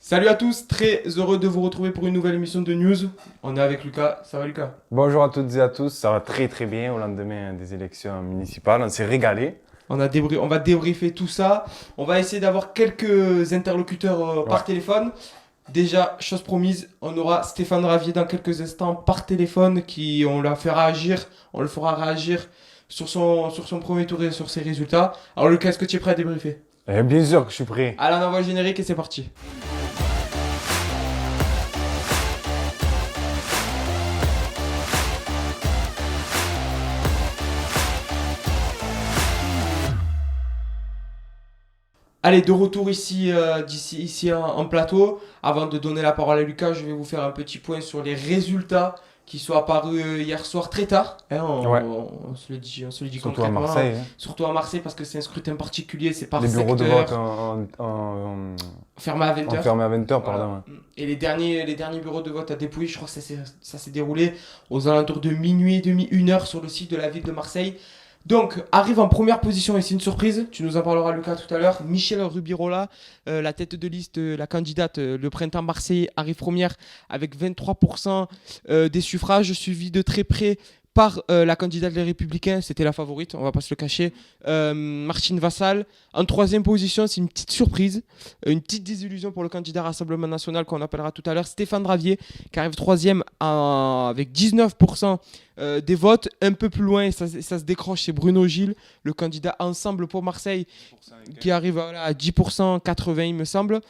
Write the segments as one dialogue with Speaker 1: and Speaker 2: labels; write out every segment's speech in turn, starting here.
Speaker 1: Salut à tous, très heureux de vous retrouver pour une nouvelle émission de news. On est avec Lucas, ça va Lucas?
Speaker 2: Bonjour à toutes et à tous, ça va très très bien au lendemain des élections municipales, on s'est régalé.
Speaker 1: On va débriefer tout ça. On va essayer d'avoir quelques interlocuteurs
Speaker 2: Ouais.
Speaker 1: par téléphone. Déjà, chose promise, on aura Stéphane Ravier dans quelques instants par téléphone on l'a fait réagir, on le fera réagir sur son premier tour et sur ses résultats. Alors Lucas, est-ce que tu es prêt à débriefer?
Speaker 2: Bien sûr que je suis prêt.
Speaker 1: Allez, on envoie le générique et c'est parti. Allez, de retour ici en plateau. Avant de donner la parole à Lucas, je vais vous faire un petit point sur les résultats qui sont apparus hier soir très tard. Hein,
Speaker 2: Ouais,
Speaker 1: on se le dit
Speaker 2: surtout à
Speaker 1: concrètement, hein.
Speaker 2: Marseille, hein.
Speaker 1: Surtout à Marseille parce que c'est un scrutin particulier, c'est par
Speaker 2: Les bureaux de vote
Speaker 1: secteur, fermé à 20h.
Speaker 2: enfermés à 20 heures,
Speaker 1: Voilà.
Speaker 2: pardon.
Speaker 1: Et les derniers bureaux de vote à Dépouille, je crois que ça s'est déroulé aux alentours de minuit et demi, 1 heure sur le site de la ville de Marseille. Donc, arrive en première position, et c'est une surprise, tu nous en parleras Lucas tout à l'heure, Michel Rubirola, la tête de liste, la candidate, le printemps Marseille arrive première avec 23% des suffrages, suivi de très près par la candidate des Républicains, c'était la favorite, on va pas se le cacher, Martine Vassal. En troisième position, c'est une petite surprise, une petite désillusion pour le candidat Rassemblement National qu'on appellera tout à l'heure, Stéphane Ravier, qui arrive troisième avec 19% des votes. Un peu plus loin, ça se décroche, c'est Bruno Gilles, le candidat Ensemble pour Marseille, qui arrive voilà, à 10%, 80 il me semble.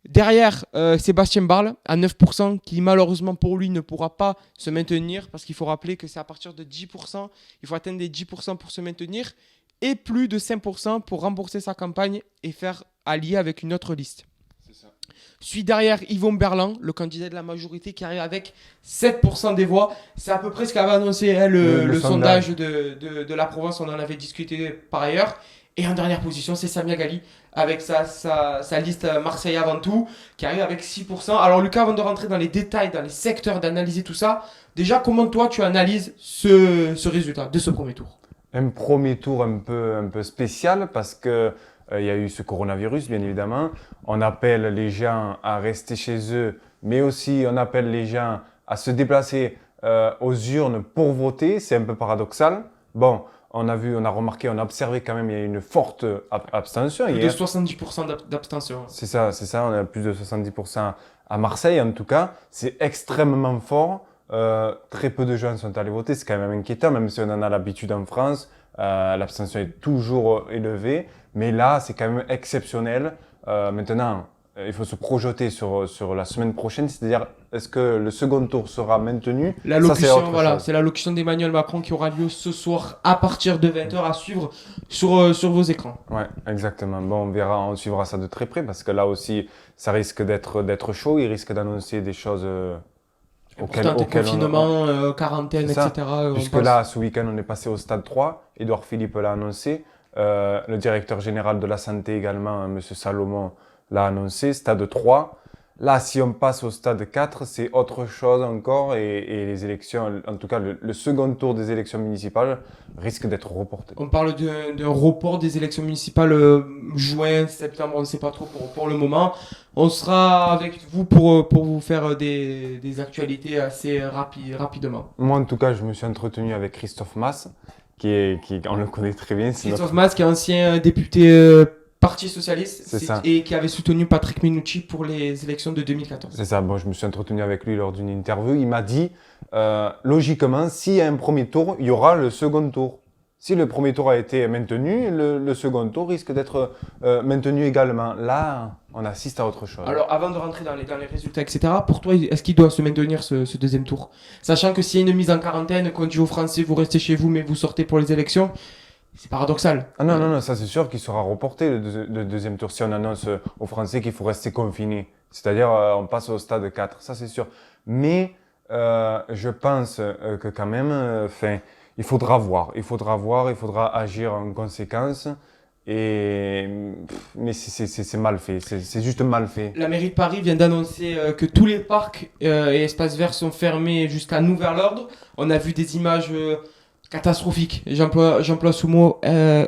Speaker 1: Derrière, Sébastien Barle à 9%, qui malheureusement pour lui ne pourra pas se maintenir, parce qu'il faut rappeler que c'est à partir de 10%, il faut atteindre les 10% pour se maintenir, et plus de 5% pour rembourser sa campagne et faire allier avec une autre liste.
Speaker 2: C'est ça.
Speaker 1: Suit derrière Yvon Berland, le candidat de la majorité qui arrive avec 7% des voix. C'est à peu près ce qu'avait annoncé hein, le sondage de la Provence, on en avait discuté par ailleurs. Et en dernière position, c'est Samia Ghali avec sa liste Marseille avant tout, qui arrive avec 6%. Alors Lucas, avant de rentrer dans les détails, dans les secteurs, d'analyser tout ça, déjà comment toi tu analyses ce résultat de ce premier tour?
Speaker 2: Un premier tour un peu spécial parce que il y a eu ce coronavirus, bien évidemment. On appelle les gens à rester chez eux, mais aussi on appelle les gens à se déplacer aux urnes pour voter. C'est un peu paradoxal. Bon, on a remarqué, on a observé quand même, il y a une forte abstention
Speaker 1: Plus de
Speaker 2: hier.
Speaker 1: 70% d'abstention.
Speaker 2: C'est ça, on a plus de 70% à Marseille en tout cas. C'est extrêmement fort. Très peu de gens sont allés voter, c'est quand même inquiétant, même si on en a l'habitude en France. L'abstention est toujours élevée, mais là, c'est quand même exceptionnel. Maintenant, il faut se projeter sur la semaine prochaine, c'est-à-dire est-ce que le second tour sera maintenu? Ça, c'est
Speaker 1: L'allocution,
Speaker 2: autre
Speaker 1: voilà,
Speaker 2: chose.
Speaker 1: c'est l'allocution d'Emmanuel Macron qui aura lieu ce soir à partir de 20h à suivre sur vos écrans.
Speaker 2: Ouais, exactement. Bon, on verra, on suivra ça de très près parce que là aussi, ça risque d'être chaud. Il risque d'annoncer des choses
Speaker 1: Pourtant, tes
Speaker 2: auxquelles
Speaker 1: confinements, quarantaine,
Speaker 2: C'est ça.
Speaker 1: etc. On
Speaker 2: Puisque
Speaker 1: passe.
Speaker 2: là, ce week-end, on est passé au stade 3. Édouard Philippe l'a annoncé. Le directeur général de la santé également, M. Salomon, l'a annoncé. Stade 3. Là, si on passe au stade 4, c'est autre chose encore. Et les élections, en tout cas, le second tour des élections municipales risque d'être reporté.
Speaker 1: On parle d'un report des élections municipales juin, septembre, on ne sait pas trop pour le moment. On sera avec vous pour vous faire des actualités assez rapidement.
Speaker 2: Moi, en tout cas, je me suis entretenu avec Christophe Mass, on le connaît très bien. C'est
Speaker 1: Christophe
Speaker 2: notre...
Speaker 1: Mas, qui est ancien député Parti Socialiste
Speaker 2: C'est ça.
Speaker 1: et qui avait soutenu Patrick Minucci pour les élections de 2014.
Speaker 2: C'est ça, bon, je me suis entretenu avec lui lors d'une interview. Il m'a dit, logiquement, s'il y a un premier tour, il y aura le second tour. Si le premier tour a été maintenu, le second tour risque d'être maintenu également. Là, on assiste à autre chose.
Speaker 1: Alors, avant de rentrer dans les résultats, etc., pour toi, est-ce qu'il doit se maintenir ce deuxième tour? Sachant que s'il y a une mise en quarantaine, qu'on dit aux Français, vous restez chez vous, mais vous sortez pour les élections, c'est paradoxal.
Speaker 2: Ah non, non, non, ça c'est sûr qu'il sera reporté le deuxième tour si on annonce aux Français qu'il faut rester confiné. C'est-à-dire, on passe au stade 4, ça c'est sûr. Mais je pense que quand même, il faudra voir. Il faudra agir en conséquence. Mais c'est mal fait, c'est juste mal fait.
Speaker 1: La mairie de Paris vient d'annoncer que tous les parcs et espaces verts sont fermés jusqu'à nouvel ordre. On a vu des images Catastrophique. J'emploie ce mot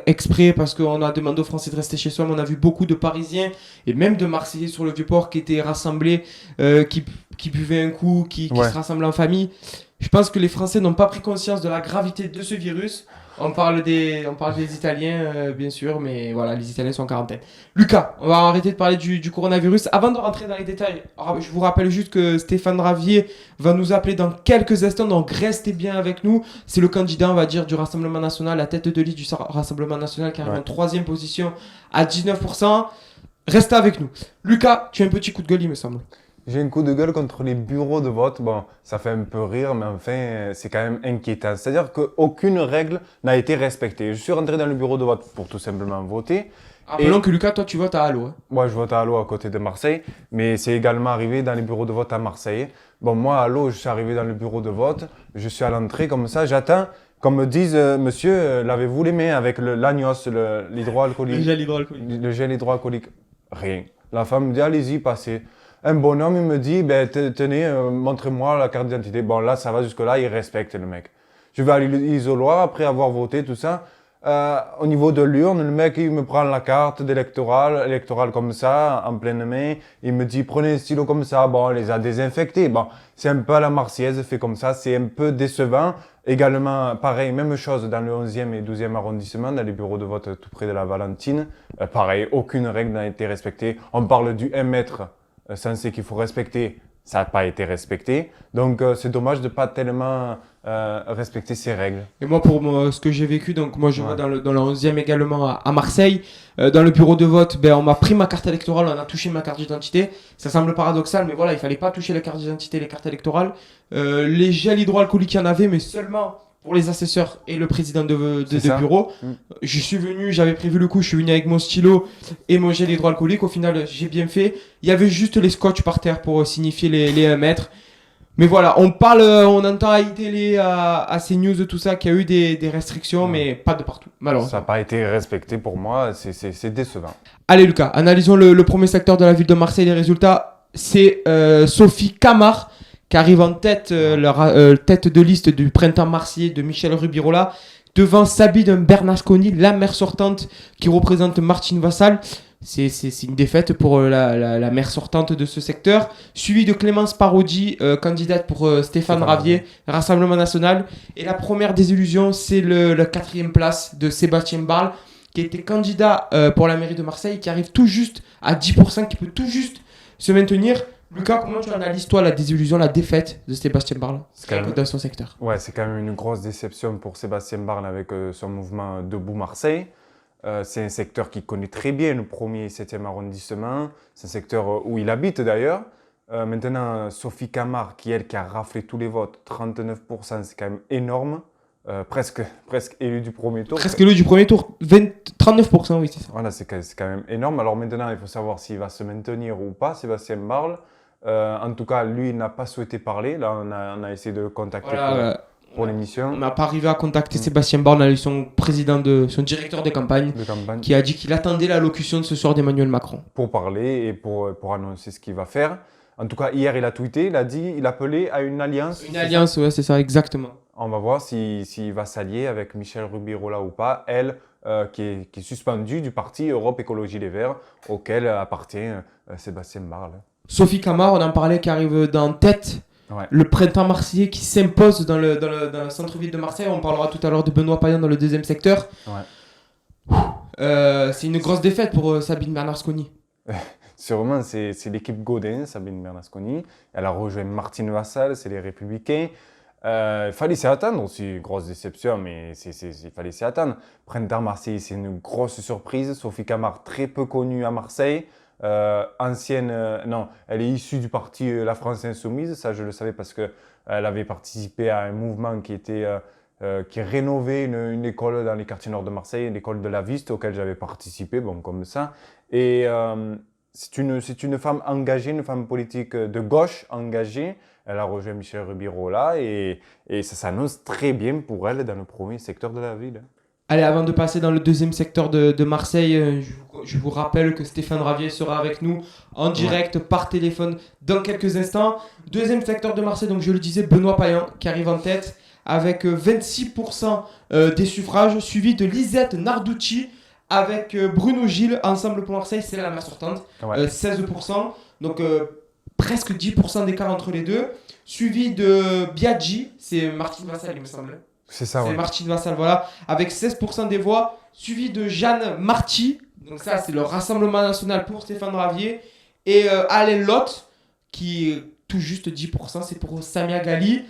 Speaker 1: exprès parce qu'on a demandé aux Français de rester chez soi, mais on a vu beaucoup de Parisiens et même de Marseillais sur le Vieux-Port qui étaient rassemblés, qui buvaient un coup, qui
Speaker 2: Ouais.
Speaker 1: se rassemblaient en famille. Je pense que les Français n'ont pas pris conscience de la gravité de ce virus. On parle des Italiens, bien sûr, mais voilà, les Italiens sont en quarantaine. Lucas, on va arrêter de parler du coronavirus. Avant de rentrer dans les détails, je vous rappelle juste que Stéphane Ravier va nous appeler dans quelques instants, donc restez bien avec nous. C'est le candidat, on va dire, du Rassemblement National, la tête de liste du Rassemblement National qui arrive en troisième position à 19%. Restez avec nous. Lucas, tu as un petit coup de gueule, il me semble.
Speaker 2: J'ai un coup de gueule contre les bureaux de vote. Bon, ça fait un peu rire, mais enfin, c'est quand même inquiétant. C'est-à-dire qu'aucune règle n'a été respectée. Je suis rentré dans le bureau de vote pour tout simplement voter.
Speaker 1: Rappelons que Lucas, toi, tu votes à Allo. Hein.
Speaker 2: Moi, je vote à Allo à côté de Marseille, mais c'est également arrivé dans les bureaux de vote à Marseille. Bon, moi, à Allo, je suis arrivé dans le bureau de vote. Je suis à l'entrée comme ça, j'attends. Qu'on me dise, monsieur, lavez-vous les mains avec l'agnos, l'hydroalcoolique. Le gel hydroalcoolique. Rien. La femme me dit, allez-y, passez. Un bonhomme, il me dit, ben, tenez, montrez-moi la carte d'identité. Bon, là, ça va jusque-là, il respecte le mec. Je vais à l'isoloir après avoir voté, tout ça. Au niveau de l'urne, le mec, il me prend la carte électorale comme ça, en pleine main. Il me dit, prenez un stylo comme ça. Bon, on les a désinfectés. Bon, c'est un peu à la marseillaise, fait comme ça. C'est un peu décevant. Également, pareil, même chose dans le 11e et 12e arrondissement, dans les bureaux de vote tout près de la Valentine. Pareil, aucune règle n'a été respectée. On parle du 1 mètre censé qu'il faut respecter. Ça n'a pas été respecté. Donc, c'est dommage de ne pas tellement respecter ces règles.
Speaker 1: Et moi, pour ce que j'ai vécu, donc moi je vais dans le 11e également à Marseille. Dans le bureau de vote, ben, on m'a pris ma carte électorale, on a touché ma carte d'identité. Ça semble paradoxal, mais voilà, il fallait pas toucher la carte d'identité, les cartes électorales. Les gels hydroalcooliques, il y en avait, mais seulement pour les assesseurs et le président de bureau. Je suis venu, j'avais prévu le coup, je suis venu avec mon stylo et mon gel hydroalcoolique. Au final, j'ai bien fait. Il y avait juste les scotch par terre pour signifier les 1 mètre. Mais voilà, on entend à iTélé, à CNews, tout ça, qu'il y a eu des restrictions, mais pas de partout, malheureusement.
Speaker 2: Ça n'a pas été respecté pour moi, c'est décevant.
Speaker 1: Allez Lucas, analysons le premier secteur de la ville de Marseille. Les résultats, c'est Sophie Camard qui arrive en tête, tête de liste du printemps marseillais de Michel Rubirola, devant Sabine Bernasconi, la maire sortante qui représente Martine Vassal. C'est une défaite pour la maire sortante de ce secteur, suivi de Clémence Parodi, candidate pour Stéphane Ravier, Rassemblement National. Et la première désillusion, c'est la 4e place de Sébastien Barle, qui était candidat pour la mairie de Marseille, qui arrive tout juste à 10%, qui peut tout juste se maintenir. Lucas, comment tu analyses, toi, la désillusion, la défaite de Sébastien Barle dans son secteur?
Speaker 2: Ouais, c'est quand même une grosse déception pour Sébastien Barle avec son mouvement Debout Marseille. C'est un secteur qu'il connaît très bien, le 1er et 7e arrondissement. C'est un secteur où il habite d'ailleurs. Maintenant, Sophie Camard, qui a raflé tous les votes, 39%, c'est quand même énorme. Presque élu du premier tour.
Speaker 1: Presque élu du premier tour, 39%, oui, c'est ça.
Speaker 2: Voilà, c'est quand même énorme. Alors maintenant, il faut savoir s'il va se maintenir ou pas, Sébastien Barle. En tout cas, lui, il n'a pas souhaité parler. Là, on a essayé de le contacter pour l'émission.
Speaker 1: On n'a pas arrivé à contacter Sébastien Barle, on a eu son directeur de campagne, qui a dit qu'il attendait l'allocution de ce soir d'Emmanuel Macron.
Speaker 2: Pour parler et pour annoncer ce qu'il va faire. En tout cas, hier, il a tweeté, il appelait à une alliance.
Speaker 1: Une alliance, ouais, c'est ça, exactement.
Speaker 2: On va voir s'il va s'allier avec Michel Rubirola ou pas. Elle, qui est suspendue du parti Europe Écologie Les Verts, auquel appartient Sébastien Barle.
Speaker 1: Sophie Camard, on en parlait, qui arrive dans tête. Ouais. Le printemps marseillais qui s'impose dans le centre-ville de Marseille. On parlera tout à l'heure de Benoît Payan dans le 2e secteur. Ouais. C'est une grosse défaite pour Sabine Bernasconi.
Speaker 2: Sûrement, c'est l'équipe Godin, Sabine Bernasconi. Elle a rejoint Martine Vassal, c'est les Républicains. Il fallait s'y attendre aussi, grosse déception, mais il fallait s'y attendre. Printemps Marseille, c'est une grosse surprise. Sophie Camard, très peu connue à Marseille. Elle est issue du parti La France Insoumise, ça je le savais parce qu'elle avait participé à un mouvement qui rénovait une école dans les quartiers nord de Marseille, l'école de la Viste, auquel j'avais participé, bon comme ça. Et c'est une femme engagée, une femme politique de gauche engagée. Elle a rejoint Michel Rubirola et ça s'annonce très bien pour elle dans le premier secteur de la ville.
Speaker 1: Allez, avant de passer dans le 2e secteur de Marseille, je vous rappelle que Stéphane Ravier sera avec nous en direct par téléphone dans quelques instants. 2e secteur de Marseille, donc je le disais, Benoît Payan qui arrive en tête avec 26% des suffrages, suivi de Lisette Narducci avec Bruno Gilles, Ensemble pour Marseille, c'est la maire sortante,
Speaker 2: Ouais.
Speaker 1: 16%, donc presque 10% d'écart entre les deux, suivi de Biaggi, c'est Martine Vassal il me semble.
Speaker 2: C'est ça,
Speaker 1: C'est
Speaker 2: ouais.
Speaker 1: Martine Vassal, voilà, avec 16% des voix, suivi de Jeanne Marty, donc ça c'est le Rassemblement National pour Stéphane Ravier, et Alain Lotte, qui est tout juste 10%, c'est pour Samia Gali.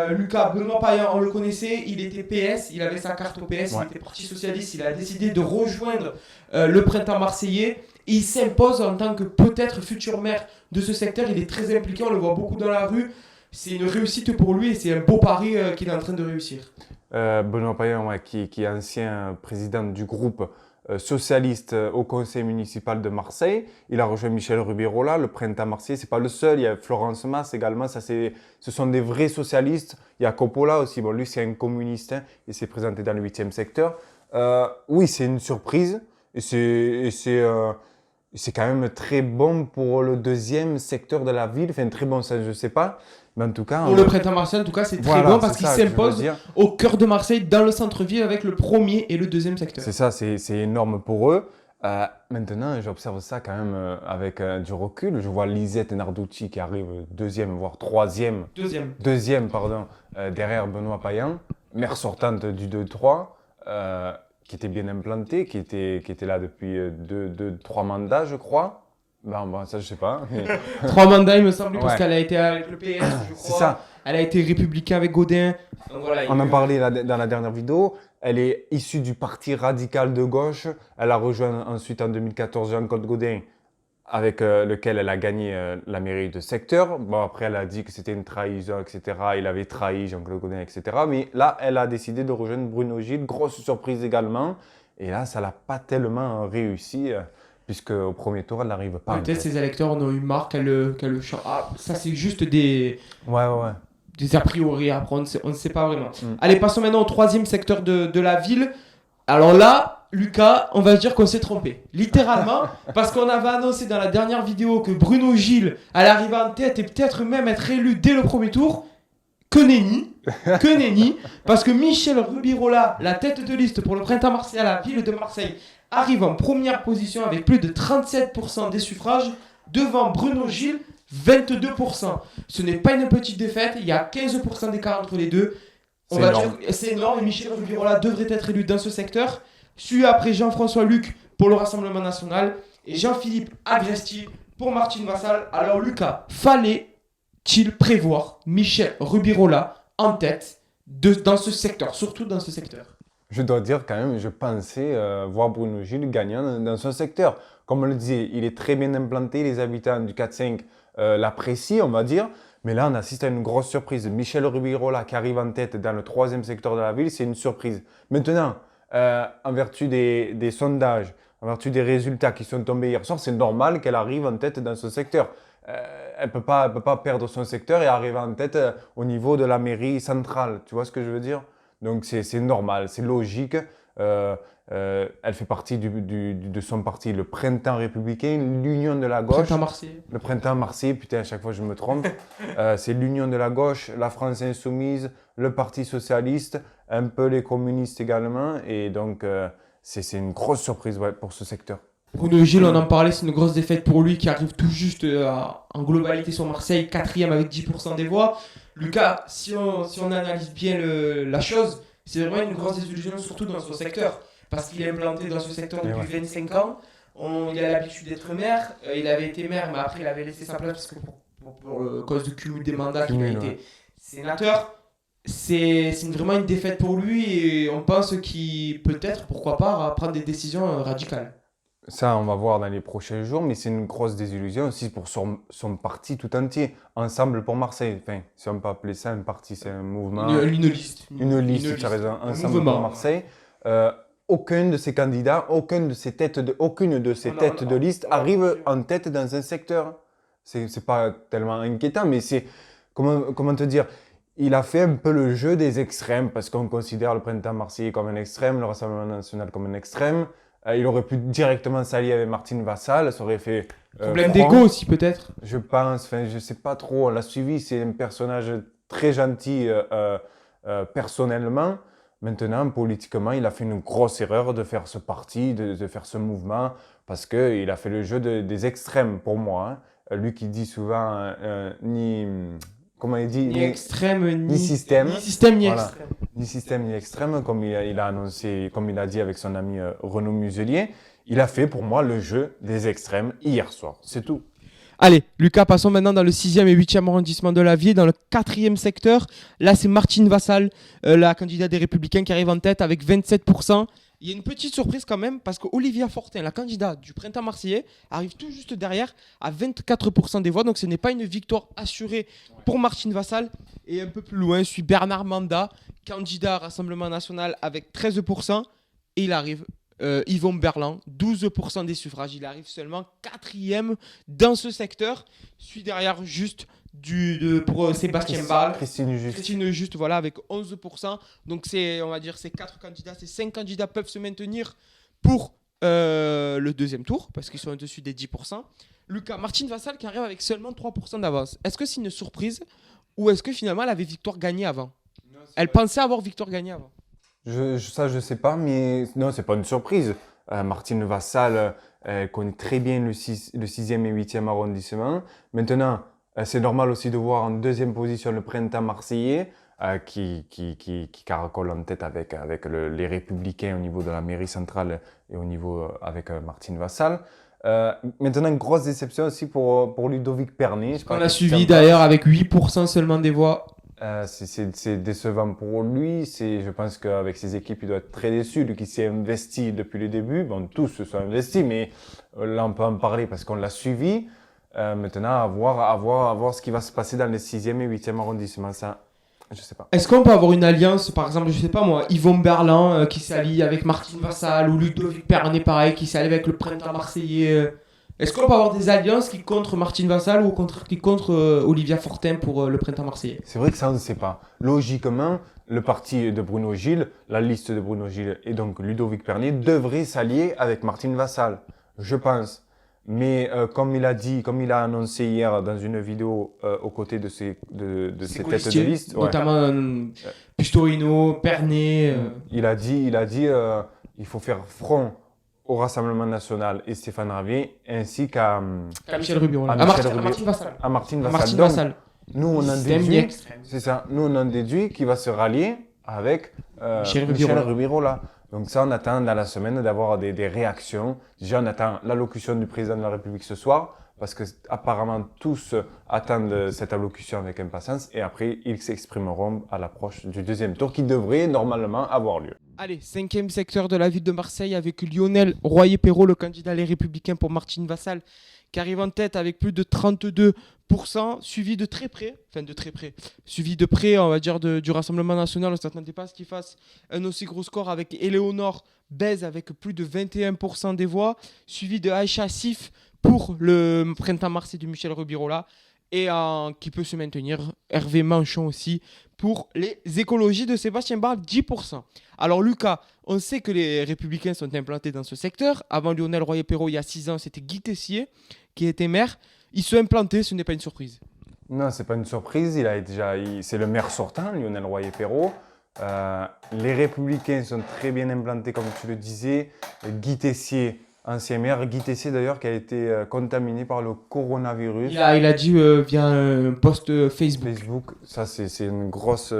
Speaker 1: Lucas Benoît Payan, on le connaissait, il était PS, il avait sa carte au PS,
Speaker 2: Ouais.
Speaker 1: il était Parti Socialiste, il a décidé de rejoindre le printemps marseillais. Et il s'impose en tant que peut-être futur maire de ce secteur, il est très impliqué, on le voit beaucoup dans la rue. C'est une réussite pour lui et c'est un beau pari qu'il est en train de réussir.
Speaker 2: Benoît Payan, ouais, qui est ancien président du groupe socialiste au conseil municipal de Marseille. Il a rejoint Michel Rubirola, le printemps marseillais. C'est pas le seul, il y a Florence Mas également. Ce sont des vrais socialistes. Il y a Coppola aussi. Bon, lui, c'est un communiste. Hein. Il s'est présenté dans le 8e secteur. Oui, c'est une surprise. Et c'est quand même très bon pour le 2e secteur de la ville. Enfin, très bon, ça, je sais pas. Mais en tout cas,
Speaker 1: Pour le printemps marseillais, en tout cas, c'est très
Speaker 2: voilà,
Speaker 1: bon parce
Speaker 2: c'est
Speaker 1: qu'il
Speaker 2: ça que je veux
Speaker 1: s'impose
Speaker 2: dire.
Speaker 1: au cœur de Marseille, dans le centre-ville, avec le premier et le deuxième secteur.
Speaker 2: C'est ça, c'est énorme pour eux. Maintenant, j'observe ça quand même avec du recul. Je vois Lisette Narducci qui arrive deuxième, voire troisième,
Speaker 1: Deuxième.
Speaker 2: pardon, derrière Benoît Payan, maire sortante du 2-3, qui était bien implantée, qui était là depuis 3 mandats, je crois. Bon, ça, je sais pas. Mais
Speaker 1: 3 mandats, il me semble, parce
Speaker 2: Ouais.
Speaker 1: qu'elle a été avec le PS, je
Speaker 2: c'est
Speaker 1: crois.
Speaker 2: ça.
Speaker 1: Elle a été républicain avec Gaudin. Donc voilà,
Speaker 2: On en parlait dans la dernière vidéo. Elle est issue du parti radical de gauche. Elle a rejoint ensuite en 2014 Jean-Claude Gaudin, avec lequel elle a gagné la mairie de secteur. Bon, après, elle a dit que c'était une trahison, etc. Il avait trahi Jean-Claude Gaudin, etc. Mais là, elle a décidé de rejoindre Bruno Gilles. Grosse surprise également. Et là, ça l'a pas tellement réussi, puisque au premier tour, elle n'arrive pas. en
Speaker 1: Peut-être
Speaker 2: tête.
Speaker 1: ses électeurs en ont eu marre qu'elle le chante. Ah, ça, c'est juste des
Speaker 2: Ouais.
Speaker 1: a priori à prendre, on ne sait pas vraiment.
Speaker 2: Mm.
Speaker 1: Allez, passons maintenant au 3e secteur de la ville. Alors là, Lucas, on va se dire qu'on s'est trompé. Littéralement, parce qu'on avait annoncé dans la dernière vidéo que Bruno Gilles allait arriver en tête et peut-être même être élu dès le premier tour. Que nenni, parce que Michel Rubirola, la tête de liste pour le printemps marseillais à la ville de Marseille, arrive en première position avec plus de 37% des suffrages, devant Bruno Gilles, 22%. Ce n'est pas une petite défaite, il y a 15% d'écart entre les deux. On
Speaker 2: C'est
Speaker 1: va
Speaker 2: énorme.
Speaker 1: dire c'est énorme et Michel Rubirola devrait être élu dans ce secteur. Suivi après Jean-François Luc pour le Rassemblement National et Jean-Philippe Agresti pour Martine Vassal. Alors Lucas, fallait-il prévoir Michel Rubirola en tête dans ce secteur, surtout dans ce secteur?
Speaker 2: Je dois dire quand même, je pensais voir Bruno Gilles gagnant dans son secteur. Comme on le disait, il est très bien implanté, les habitants du 4-5 l'apprécient, on va dire. Mais là, on assiste à une grosse surprise. Michel Rubirola qui arrive en tête dans le 3e secteur de la ville, c'est une surprise. Maintenant, en vertu des sondages, en vertu des résultats qui sont tombés hier soir, c'est normal qu'elle arrive en tête dans ce secteur. Elle ne peut pas perdre son secteur et arriver en tête au niveau de la mairie centrale. Tu vois ce que je veux dire? Donc c'est normal, c'est logique. Elle fait partie de son parti, le Printemps républicain, l'Union de la gauche.
Speaker 1: Printemps marseillais.
Speaker 2: Le Printemps marseillais, putain, à chaque fois je me trompe. C'est l'Union de la gauche, la France insoumise, le Parti socialiste, un peu les communistes également. Et donc c'est une grosse surprise ouais, pour ce secteur.
Speaker 1: Bruno Gilles, on en parlait, c'est une grosse défaite pour lui qui arrive tout juste en globalité sur Marseille, 4e avec 10% des voix. Lucas, si on analyse bien la chose, c'est vraiment une grosse désillusion, surtout dans son secteur. Parce qu'il est implanté dans ce secteur depuis 25 ans. Il a l'habitude d'être maire. Il avait été maire, mais après il avait laissé sa place parce que pour cause de cumul des mandats, il a été sénateur. C'est vraiment une défaite pour lui et on pense qu'il peut-être, pourquoi pas, prendre des décisions radicales.
Speaker 2: Ça, on va voir dans les prochains jours, mais c'est une grosse désillusion aussi pour son parti tout entier. Ensemble pour Marseille. Enfin, si on peut appeler ça un parti, c'est un mouvement.
Speaker 1: Une liste.
Speaker 2: Une liste, tu as raison. Ensemble
Speaker 1: mouvement.
Speaker 2: pour Marseille. Aucun de ces candidats, aucune de ces têtes de liste arrive en tête dans un secteur. C'est pas tellement inquiétant, mais c'est, comment te dire, il a fait un peu le jeu des extrêmes, parce qu'on considère le printemps marseillais comme un extrême, le Rassemblement national comme un extrême. Il aurait pu directement s'allier avec Martine Vassal, ça aurait fait...
Speaker 1: Problème
Speaker 2: front.
Speaker 1: d'ego aussi peut-être.
Speaker 2: Je pense, enfin je sais pas trop, on l'a suivi, c'est un personnage très gentil personnellement. Maintenant, politiquement, il a fait une grosse erreur de faire ce parti, de faire ce mouvement, parce qu'il a fait le jeu des extrêmes pour moi. Hein. Lui qui dit souvent comment il dit,
Speaker 1: Ni extrême,
Speaker 2: ni système.
Speaker 1: Ni système, ni
Speaker 2: Voilà.
Speaker 1: extrême.
Speaker 2: Ni système, ni extrême, comme il a annoncé, comme il a dit avec son ami Renaud Muselier. Il a fait pour moi le jeu des extrêmes hier soir. C'est tout.
Speaker 1: Allez, Lucas, passons maintenant dans le 6e et 8e arrondissement de la ville, dans le 4e secteur. Là, c'est Martine Vassal, la candidate des Républicains, qui arrive en tête avec 27%. Il y a une petite surprise quand même, parce qu'Olivia Fortin, la candidate du printemps marseillais, arrive tout juste derrière à 24% des voix. Donc ce n'est pas une victoire assurée pour Martine Vassal. Et un peu plus loin, suit Bernard Manda, candidat à Rassemblement National avec 13%. Et il arrive Yvon Berland, 12% des suffrages. Il arrive seulement 4e dans ce secteur. Suit derrière juste pour Sébastien Ball. Christine Just, voilà, avec 11%. Donc on va dire, ces 4 candidats, ces 5 candidats peuvent se maintenir pour le deuxième tour, parce qu'ils sont au-dessus des 10%. Lucas, Martine Vassal qui arrive avec seulement 3% d'avance. Est-ce que c'est une surprise ou est-ce que finalement elle avait victoire gagnée avant ? Elle pensait avoir victoire gagnée avant.
Speaker 2: Ça, je sais pas, mais non, c'est pas une surprise. Martine Vassal connaît très bien le 6e et 8e arrondissement. Maintenant, c'est normal aussi de voir en deuxième position le printemps marseillais qui caracole en tête avec les Républicains au niveau de la mairie centrale et au niveau avec Martine Vassal. Maintenant, grosse déception aussi pour Ludovic Pernet.
Speaker 1: On l'a suivi d'ailleurs avec 8% seulement des voix.
Speaker 2: C'est décevant pour lui. Je pense qu'avec ses équipes, il doit être très déçu. Lui qui s'est investi depuis le début. Bon, tous se sont investis, mais là, on peut en parler parce qu'on l'a suivi. Maintenant, à voir ce qui va se passer dans les 6e et 8e arrondissements. Ça, je sais pas.
Speaker 1: Est-ce qu'on peut avoir une alliance, par exemple, je sais pas moi, Yvon Berland qui s'allie avec Martine Vassal ou Ludovic Pernet, pareil, qui s'allie avec le printemps marseillais Est-ce qu'on peut avoir des alliances qui contre Martine Vassal ou qui contre Olivia Fortin pour le printemps marseillais ?
Speaker 2: C'est vrai que ça, on ne sait pas. Logiquement, le parti de Bruno Gilles, la liste de Bruno Gilles et donc Ludovic Pernet devrait s'allier avec Martine Vassal, je pense. Mais comme il a annoncé hier dans une vidéo aux côtés de ses têtes de liste,
Speaker 1: notamment Pistorino, Pernet.
Speaker 2: Il a dit il faut faire front au Rassemblement National et Stéphane Ravier, ainsi qu'à
Speaker 1: Michel Rubiro. À Martine Vassal.
Speaker 2: Nous, on en déduit qu'il va se rallier avec Michel Rubiro là. Donc ça, on attend dans la semaine d'avoir des réactions. Déjà, on attend l'allocution du président de la République ce soir, parce que apparemment tous attendent cette allocution avec impatience. Et après, ils s'exprimeront à l'approche du deuxième tour, qui devrait normalement avoir lieu.
Speaker 1: Allez, 5e secteur de la ville de Marseille avec Lionel Royer-Perrault, le candidat Les Républicains pour Martine Vassal, qui arrive en tête avec plus de 32%, suivi de près, on va dire, du Rassemblement National. On ne s'attendait pas à ce qu'il fasse un aussi gros score avec Éléonore Bèze avec plus de 21% des voix, suivi de Aïcha Sif pour le printemps marseillais de Michel Rubirola, et qui peut se maintenir, Hervé Manchon aussi, pour les écologies de Sébastien Barre, 10%. Alors Lucas, on sait que les Républicains sont implantés dans ce secteur. Avant Lionel Royer-Perrault, il y a 6 ans, c'était Guy Tessier qui était maire. Ils sont implantés, ce n'est pas une surprise.
Speaker 2: Non, c'est pas une surprise. C'est le maire sortant, Lionel Royer-Perrault. Les Républicains sont très bien implantés, comme tu le disais. Guy Tessier, ancien maire. Guy Tessier, d'ailleurs, qui a été contaminé par le coronavirus.
Speaker 1: Il a dit via un post Facebook.
Speaker 2: Ça, c'est une grosse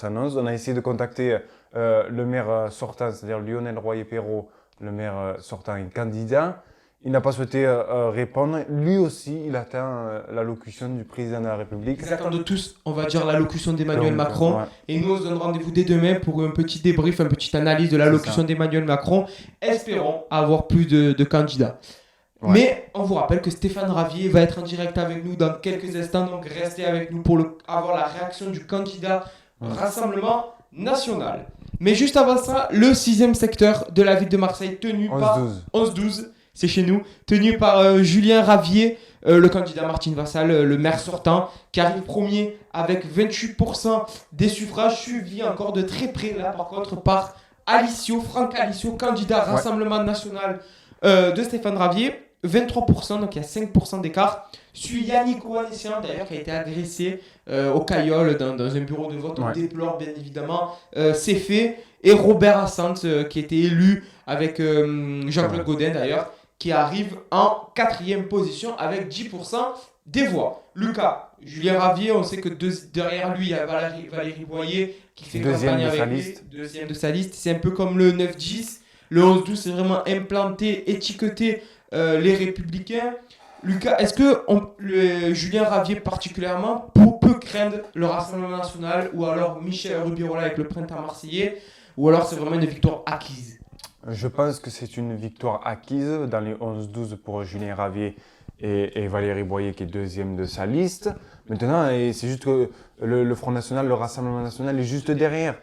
Speaker 2: annonce. On a essayé de contacter le maire sortant, c'est-à-dire Lionel Royer-Perrault, le maire sortant et candidat. Il n'a pas souhaité répondre. Lui aussi, il attend l'allocution du président de la République.
Speaker 1: Ils attendent tous, on va dire, l'allocution d'Emmanuel Macron. Ouais. Et nous, on se donne rendez-vous dès demain pour un petit débrief, une petite analyse de l'allocution d'Emmanuel Macron. Espérons avoir plus de candidats. Ouais. Mais on vous rappelle que Stéphane Ravier va être en direct avec nous dans quelques instants. Donc restez avec nous pour avoir la réaction du candidat Rassemblement National. Mais juste avant ça, le 6e secteur de la ville de Marseille, tenu par 11-12. C'est chez nous, tenu par Julien Ravier, le candidat Martine Vassal, le maire sortant, qui arrive premier avec 28% des suffrages, suivi encore de très près, là par contre, par Franck Alicio, candidat Rassemblement National de Stéphane Ravier. 23%, donc il y a 5% d'écart. Suit Yannick Ouanessian, d'ailleurs, qui a été agressé au Caillol dans un bureau de vote. On
Speaker 2: Ouais.
Speaker 1: déplore bien évidemment ces faits. Et Robert Assante, qui a été élu avec Jean-Claude Gaudin d'ailleurs, qui arrive en quatrième position avec 10% des voix. Lucas, Julien Ravier, on sait que derrière lui, il y a Valérie Boyer qui fait
Speaker 2: Deuxième
Speaker 1: campagne
Speaker 2: de sa
Speaker 1: avec lui,
Speaker 2: liste.
Speaker 1: deuxième de sa liste. C'est un peu comme le 9-10. Le 11-12, c'est vraiment implanté, étiqueté les Républicains. Lucas, est-ce que Julien Ravier particulièrement peut craindre le Rassemblement National ou alors Michel Rubirola avec le printemps marseillais ou alors c'est vraiment une victoire acquise?
Speaker 2: Je pense que c'est une victoire acquise dans les 11-12 pour Julien Ravier et Valérie Boyer qui est deuxième de sa liste. Maintenant, c'est juste que le Front National, le Rassemblement National est juste derrière.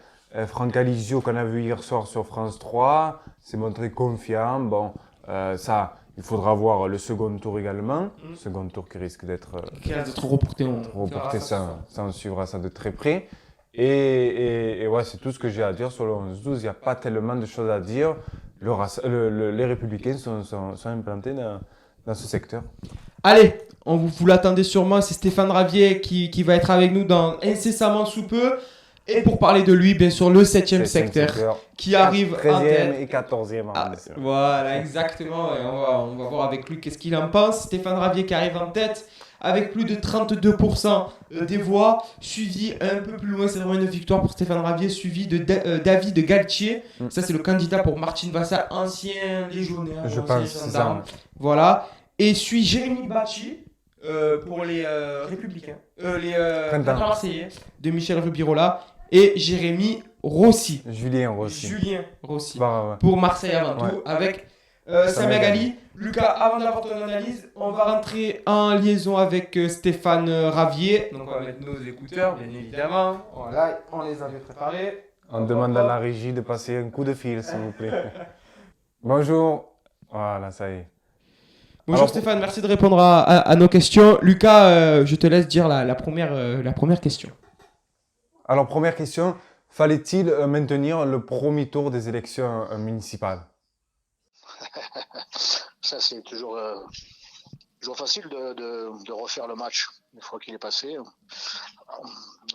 Speaker 2: Franck Alizio, qu'on a vu hier soir sur France 3, s'est montré confiant. Bon, ça, il faudra voir le second tour également. Second tour qui risque d'être
Speaker 1: Qui reste d'être reporté.
Speaker 2: reporté, ça on suivra ça de très près. Et ouais, c'est tout ce que j'ai à dire sur le 11-12. Il n'y a pas tellement de choses à dire. Les Républicains sont implantés dans ce secteur.
Speaker 1: Allez, vous l'attendez sûrement, c'est Stéphane Ravier qui va être avec nous dans incessamment sous peu. Et pour parler de lui, bien sûr, le 7e secteur qui arrive en
Speaker 2: 13e
Speaker 1: tête.
Speaker 2: et 14e arrondissement.
Speaker 1: Voilà, exactement. Et on va voir avec lui qu'est-ce qu'il en pense. Stéphane Ravier qui arrive en tête avec plus de 32% des voix, suivi un peu plus loin, c'est vraiment une victoire pour Stéphane Ravier, suivi de David Galtier. Ça, c'est le candidat pour Martine Vassal, ancien légionnaire.
Speaker 2: Je
Speaker 1: ancien
Speaker 2: pense, c'est
Speaker 1: gendarme.
Speaker 2: ça.
Speaker 1: Voilà. Et suit Jérémy Bacci pour les Républicains, les
Speaker 2: Printemps
Speaker 1: Marseillais de Michel Rubirola et Jérémy Rossi.
Speaker 2: Julien Rossi.
Speaker 1: Julien Rossi.
Speaker 2: Bah, ouais.
Speaker 1: Pour Marseille avant tout,
Speaker 2: Ouais.
Speaker 1: avec Samia Gali. Lucas, avant d'avoir ton analyse, on va rentrer en liaison avec Stéphane Ravier. Donc on va mettre nos écouteurs, bien évidemment. Voilà, on les avait préparés.
Speaker 2: On demande à la régie de passer un coup de fil, s'il vous plaît. Bonjour. Voilà, ça y est.
Speaker 1: Bonjour
Speaker 2: Alors,
Speaker 1: Stéphane, merci de répondre à nos questions. Lucas, je te laisse dire la première question.
Speaker 2: Alors, première question. Fallait-il maintenir le premier tour des élections municipales?
Speaker 3: Ça, c'est toujours facile de refaire le match une fois qu'il est passé.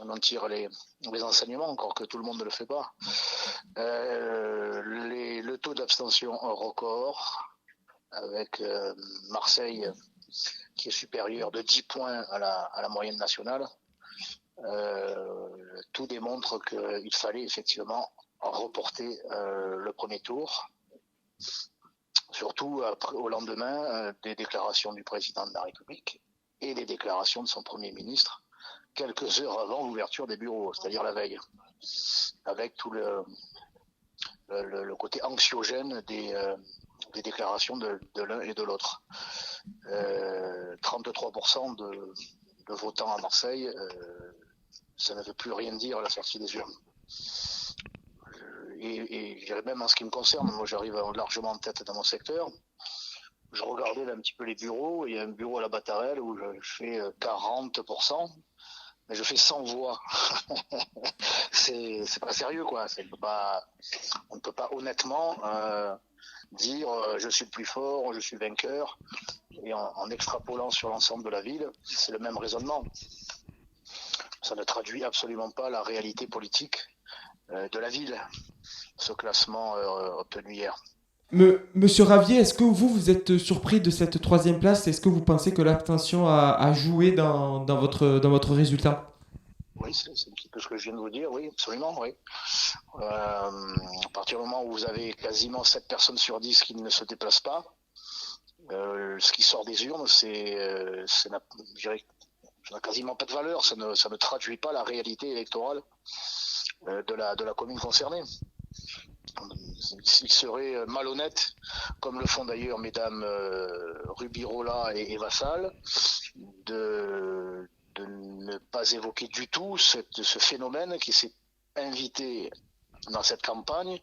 Speaker 3: On en tire les enseignements, encore que tout le monde ne le fait pas. Le taux d'abstention record, avec Marseille qui est supérieur de 10 points à la moyenne nationale. Tout démontre qu'il fallait effectivement reporter le premier tour. Surtout au lendemain des déclarations du président de la République et des déclarations de son Premier ministre quelques heures avant l'ouverture des bureaux, c'est-à-dire la veille, avec tout le côté anxiogène des déclarations de l'un et de l'autre. 33% de votants à Marseille, ça ne veut plus rien dire à la sortie des urnes. Et je dirais même en ce qui me concerne, moi j'arrive largement en tête dans mon secteur. Je regardais là un petit peu les bureaux, il y a un bureau à la Battarelle où je fais 40%, mais je fais 100 voix. c'est pas sérieux quoi, on ne peut pas honnêtement dire je suis le plus fort, je suis vainqueur, et en extrapolant sur l'ensemble de la ville, c'est le même raisonnement. Ça ne traduit absolument pas la réalité politique de la ville, ce classement obtenu hier.
Speaker 1: Monsieur Ravier, est-ce que vous êtes surpris de cette troisième place? Est-ce que vous pensez que l'abstention a joué dans votre résultat?
Speaker 3: Oui, c'est un petit peu ce que je viens de vous dire, oui, absolument, oui. À partir du moment où vous avez quasiment 7 personnes sur 10 qui ne se déplacent pas, ce qui sort des urnes, ça n'a quasiment pas de valeur, ça ne traduit pas la réalité électorale de la commune concernée. Il serait malhonnête, comme le font d'ailleurs mesdames Rubirola et Vassal, de ne pas évoquer du tout ce phénomène qui s'est invité dans cette campagne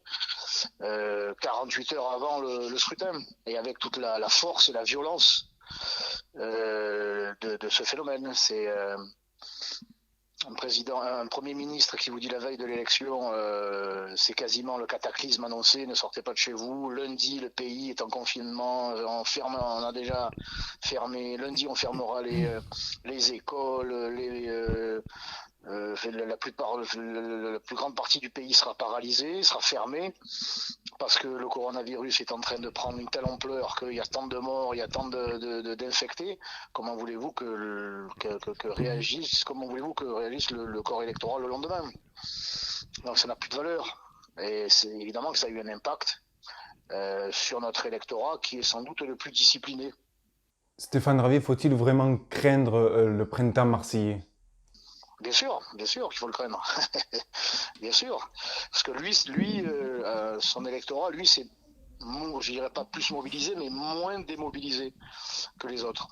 Speaker 3: 48 heures avant le scrutin, et avec toute la force et la violence de ce phénomène. un premier ministre qui vous dit la veille de l'élection, c'est quasiment le cataclysme annoncé, ne sortez pas de chez vous. Lundi, le pays est en confinement, on a déjà fermé. Lundi, on fermera les écoles, la plus grande partie du pays sera paralysée, sera fermée, parce que le coronavirus est en train de prendre une telle ampleur qu'il y a tant de morts, il y a tant d'infectés. Comment voulez-vous que réagisse le corps électoral le lendemain? Donc ça n'a plus de valeur. Et c'est évidemment que ça a eu un impact sur notre électorat, qui est sans doute le plus discipliné.
Speaker 2: Stéphane Ravier, faut-il vraiment craindre le printemps marseillais?
Speaker 3: Bien sûr qu'il faut le craindre. Bien sûr. Parce que lui, son électorat, lui, c'est, je dirais pas plus mobilisé, mais moins démobilisé que les autres.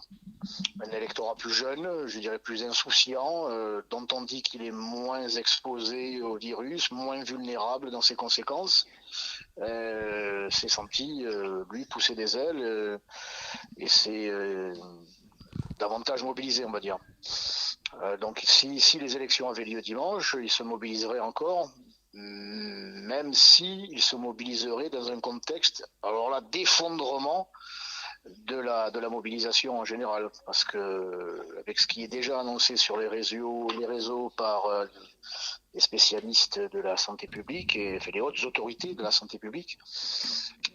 Speaker 3: Un électorat plus jeune, je dirais plus insouciant, dont on dit qu'il est moins exposé au virus, moins vulnérable dans ses conséquences. C'est senti, lui, pousser des ailes, et c'est davantage mobilisé, on va dire. Donc si les élections avaient lieu dimanche, il se mobiliserait encore, même s'il se mobiliserait dans un contexte, alors là, d'effondrement de la mobilisation en général, parce que avec ce qui est déjà annoncé sur les réseaux par les spécialistes de la santé publique et les hautes autorités de la santé publique,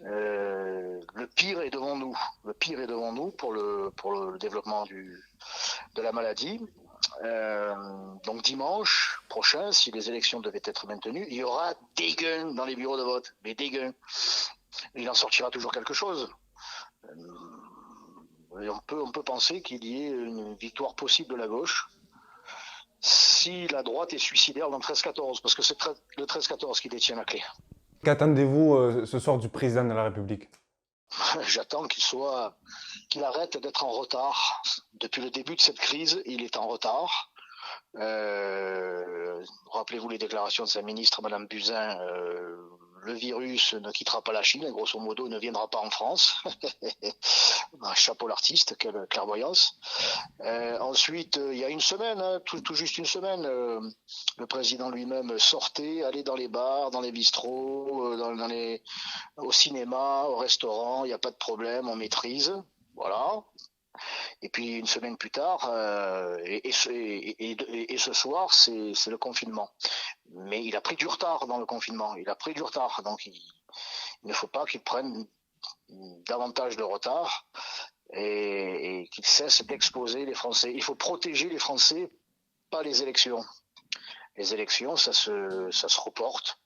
Speaker 3: le pire est devant nous. Le pire est devant nous pour le développement de la maladie. Donc dimanche prochain, si les élections devaient être maintenues, il y aura des gains dans les bureaux de vote, mais des gains. Il en sortira toujours quelque chose. On peut penser qu'il y ait une victoire possible de la gauche si la droite est suicidaire dans le 13-14, parce que c'est le 13-14 qui détient la clé.
Speaker 2: Qu'attendez-vous ce soir du président de la République?
Speaker 3: J'attends qu'il arrête d'être en retard. Depuis le début de cette crise, il est en retard. Rappelez-vous les déclarations de sa ministre, Madame Buzyn. Le virus ne quittera pas la Chine, grosso modo, ne viendra pas en France. Un chapeau l'artiste, quelle clairvoyance. Ensuite, il y a une semaine, tout juste une semaine, le président lui-même sortait, allait dans les bars, dans les bistrots, au cinéma, au restaurant, il n'y a pas de problème, on maîtrise. Voilà. Et puis une semaine plus tard, et ce soir, c'est le confinement. Mais il a pris du retard dans le confinement. Donc il ne faut pas qu'il prenne davantage de retard et qu'il cesse d'exposer les Français. Il faut protéger les Français, pas les élections. Les élections, ça se reporte.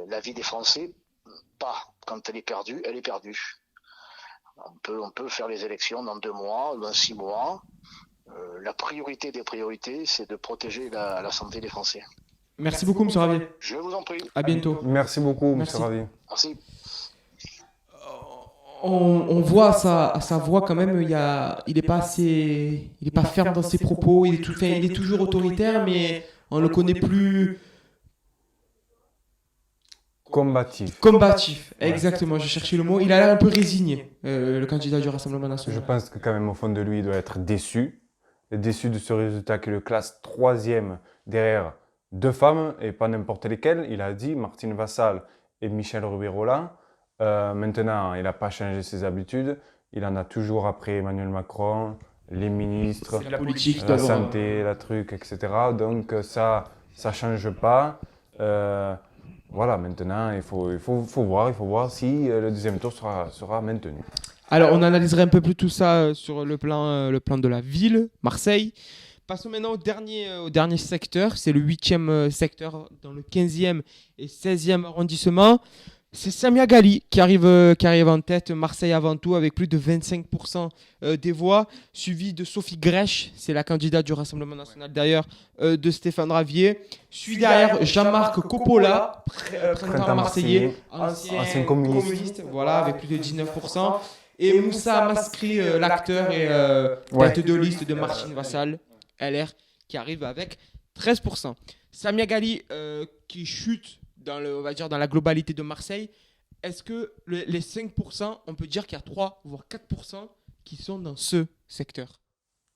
Speaker 3: La vie des Français, pas. Quand elle est perdue, elle est perdue. On peut faire les élections dans 2 mois, dans 6 mois. La priorité des priorités, c'est de protéger la santé des Français.
Speaker 1: Merci beaucoup, M. Ravier.
Speaker 3: Je vous en prie.
Speaker 1: À bientôt.
Speaker 2: Merci beaucoup,
Speaker 1: Merci.
Speaker 2: M. Ravier.
Speaker 3: Merci.
Speaker 1: On voit à sa voix quand même, il est pas ferme dans ses propos, il est toujours autoritaire, mais on le connaît plus combatif. Exactement, je cherchais le mot. Il a l'air un peu résigné, le candidat du Rassemblement
Speaker 2: Je
Speaker 1: national.
Speaker 2: pense que quand même au fond de lui, il doit être déçu. Déçu de ce résultat qui le classe 3e derrière 2 femmes, et pas n'importe lesquelles. Il a dit Martine Vassal et Michel Rubirola. Maintenant, il n'a pas changé ses habitudes. Il en a toujours après Emmanuel Macron, les ministres,
Speaker 1: C'est la politique,
Speaker 2: la santé, la truc, etc. Donc ça ne change pas. Voilà, maintenant, il faut voir si le deuxième tour sera maintenu.
Speaker 1: Alors, on analyserait un peu plus tout ça sur le plan de la ville, Marseille. Passons maintenant au dernier secteur. C'est le 8e secteur dans le 15e et 16e arrondissement. C'est Samia Ghali qui arrive en tête, Marseille avant tout, avec plus de 25% des voix, suivi de Sophie Grèche, c'est la candidate du Rassemblement national d'ailleurs, de Stéphane Ravier. Suit derrière Jean-Marc Coppola, printemps marseillais, ancien communiste, voilà, avec plus de 19%. Et Moussa Maskri, l'acteur et tête de liste de Martine Vassal, LR, qui arrive avec 13%. Samia Ghali qui chute on va dire dans la globalité de Marseille. Est-ce que les 5%, on peut dire qu'il y a 3 voire 4% qui sont dans ce secteur?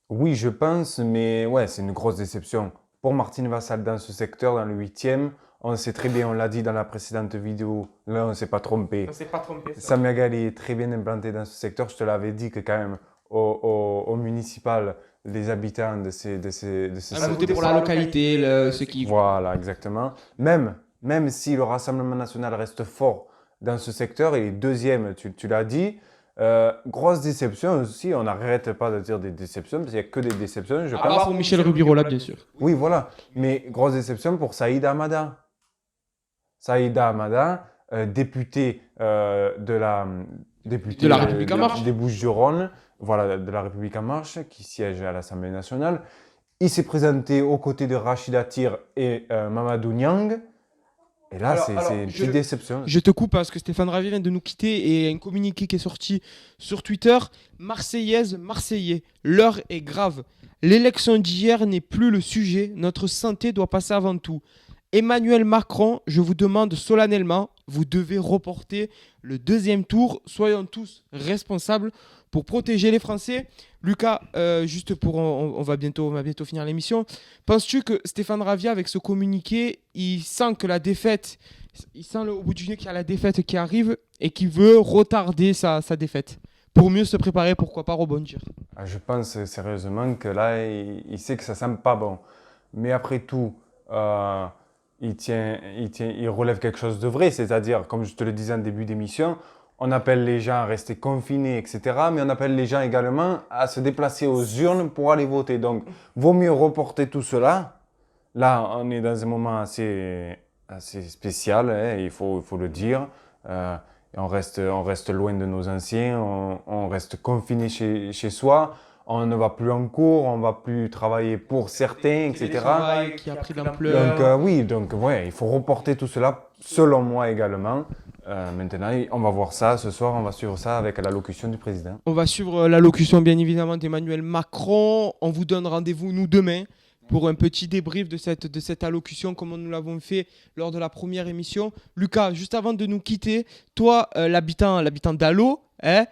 Speaker 2: Oui, je pense, mais ouais, c'est une grosse déception. Pour Martine Vassal dans ce secteur, dans le 8e, on sait très bien, on l'a dit dans la précédente vidéo, là on ne s'est pas trompé.
Speaker 1: On s'est pas trompé. Ça.
Speaker 2: Samia Ghali est très bien implanté dans ce secteur. Je te l'avais dit que quand même, au municipal, les habitants de ces
Speaker 1: À voter
Speaker 2: secteurs-
Speaker 1: pour la localité, ceux qui.
Speaker 2: Voilà, exactement. Même si le Rassemblement national reste fort dans ce secteur, il est deuxième, tu l'as dit. Grosse déception aussi, on n'arrête pas de dire des déceptions, parce qu'il n'y a que des déceptions, je
Speaker 1: À
Speaker 2: pense.
Speaker 1: part pour Michel Rubirola, bien sûr.
Speaker 2: Oui, voilà. Mais grosse déception pour Saïda Hamada. Saïda Hamada, députée
Speaker 1: De la République En Marche.
Speaker 2: des Bouches-du-Rhône, voilà, de la République En Marche, qui siège à l'Assemblée nationale. Il s'est présenté aux côtés de Rachida Tir et Mamadou Niang. Et là,
Speaker 1: Alors,
Speaker 2: c'est une petite déception.
Speaker 1: Je te coupe parce que Stéphane Ravier vient de nous quitter et il y a un communiqué qui est sorti sur Twitter. Marseillaise, Marseillais, l'heure est grave. L'élection d'hier n'est plus le sujet. Notre santé doit passer avant tout. Emmanuel Macron, je vous demande solennellement, vous devez reporter le deuxième tour. Soyons tous responsables pour protéger les Français. Lucas, juste pour, on va bientôt finir l'émission. Penses-tu que Stéphane Ravier, avec ce communiqué, il sent que la défaite, il sent au bout du nez qu'il y a la défaite qui arrive et qu'il veut retarder sa défaite pour mieux se préparer, pourquoi pas rebondir?
Speaker 2: Je pense sérieusement que là, il sait que ça sent pas bon. Mais après tout, il relève quelque chose de vrai, c'est-à-dire, comme je te le disais en début d'émission, on appelle les gens à rester confinés, etc. Mais on appelle les gens également à se déplacer aux urnes pour aller voter. Donc, vaut mieux reporter tout cela. Là, on est dans un moment assez spécial, hein, il faut le dire. Et on reste loin de nos anciens, on reste confiné chez soi. On ne va plus en cours, on ne va plus travailler pour certains, etc.
Speaker 1: Télétravail qui a pris de l'ampleur.
Speaker 2: Donc ouais, il faut reporter tout cela, selon moi également. Maintenant, on va voir ça ce soir, on va suivre ça avec l'allocution du président.
Speaker 1: On va suivre l'allocution bien évidemment d'Emmanuel Macron. On vous donne rendez-vous nous demain pour un petit débrief de cette allocution comme nous l'avons fait lors de la première émission. Lucas, juste avant de nous quitter, toi, l'habitant d'Allo, hein,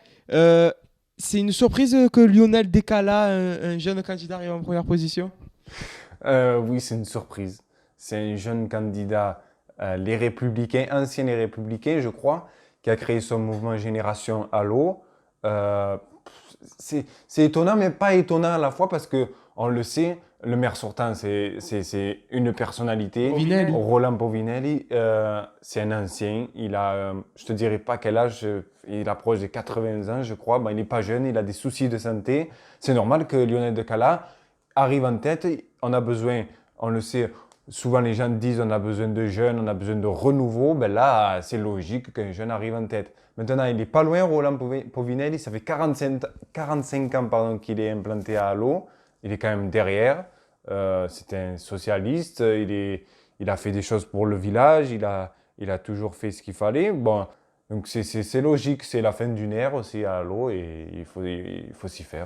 Speaker 1: c'est une surprise que Lionel Decala, un jeune candidat, arrive en première position?
Speaker 2: Oui, c'est une surprise. C'est un jeune candidat, les Républicains, ancien les Républicains, je crois, qui a créé son mouvement Génération Allo. C'est étonnant, mais pas étonnant à la fois parce que on le sait, le maire sortant, c'est une personnalité.
Speaker 1: Povinelli.
Speaker 2: Roland Povinelli, c'est un ancien. Il a, je te dirais pas quel âge, il approche des 80 ans, je crois. Bon, il n'est pas jeune, il a des soucis de santé. C'est normal que Lionel Decala arrive en tête. On a besoin, on le sait, souvent les gens disent on a besoin de jeunes, on a besoin de renouveau. Ben là, c'est logique qu'un jeune arrive en tête. Maintenant, il n'est pas loin, Roland Povinelli. Ça fait 45 ans pardon, qu'il est implanté à Allo. Il est quand même derrière. C'est un socialiste. Il a fait des choses pour le village. Il a toujours fait ce qu'il fallait. Bon, donc c'est logique. C'est la fin d'une ère aussi à Allo et il faut s'y faire.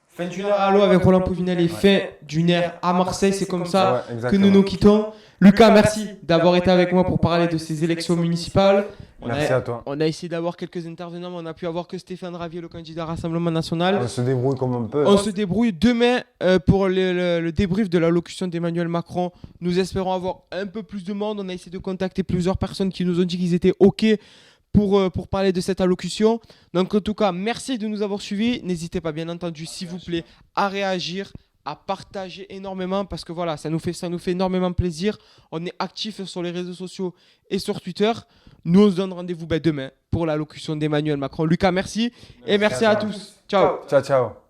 Speaker 1: Fin d'une ère à Allo avec Roland Povinelli, fin d'une ère à Marseille, c'est comme ça
Speaker 2: Ouais,
Speaker 1: que
Speaker 2: exactement.
Speaker 1: nous nous quittons. Lucas, merci d'avoir été avec moi pour parler de ces élections municipales.
Speaker 2: Merci à toi.
Speaker 1: On a essayé d'avoir quelques intervenants, mais on a pu avoir que Stéphane Ravier, le candidat Rassemblement National.
Speaker 2: On se débrouille comme on peut.
Speaker 1: On se débrouille demain pour le débrief de l'allocution d'Emmanuel Macron. Nous espérons avoir un peu plus de monde. On a essayé de contacter plusieurs personnes qui nous ont dit qu'ils étaient OK pour parler de cette allocution. Donc en tout cas, merci de nous avoir suivis. N'hésitez pas, bien entendu, s'il vous plaît, à réagir, à partager énormément parce que voilà, ça nous fait énormément plaisir. On est actifs sur les réseaux sociaux et sur Twitter. Nous, on se donne rendez-vous demain pour l'allocution d'Emmanuel Macron. Lucas, merci et merci à tous. Ciao.
Speaker 2: Ciao, ciao.